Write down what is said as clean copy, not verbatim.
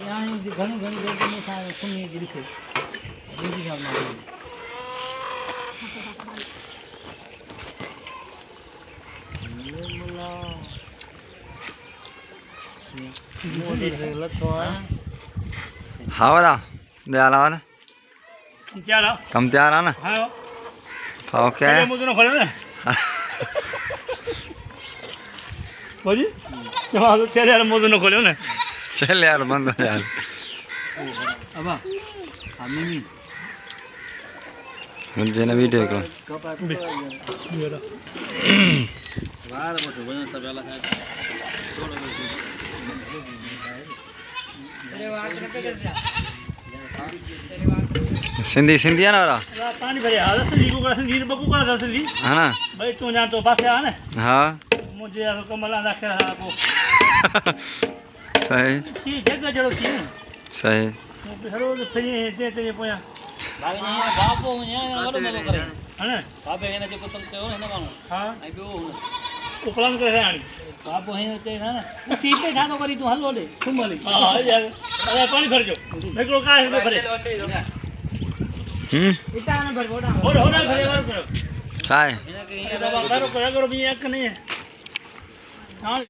यहाँ घनी घनी देर में सुनने गिरी थे बीजी साल में ये मुला मोदी से लच्छो है हाँ वाला दयाला वाला क्या कम तैयार है ना हाँ ओके मुझे ना खोले ना बोली चलो चले यार मुझे ना खोले ना चल यार बंद हो यार अब हमें भी मुझे ना वीडियो करो बाहर मत बना सब वाला है सिंधी सिंधी है ना वाला पानी भरे हाल सिंधी बकू का सिंधी है ना भाई तू जान तो पास आ ना हाँ मुझे कमला रखे आपको सही ठीक है जड़ो थी सही हरो फ्री ते पोया भाई ने बापो वालो मलो करे है ना बापे ने जो तुम कहो है ना मानो हां आई बो उपलान करे आनी बापो है ते ना उठी पे ठानो करी तू हल्लो ले तुम ले हां यार अरे पानी भर जो एकड़ो का है भरे इतना ना भर बोड़ा हो ना भरे और करो काय करो भी एक नहीं है हां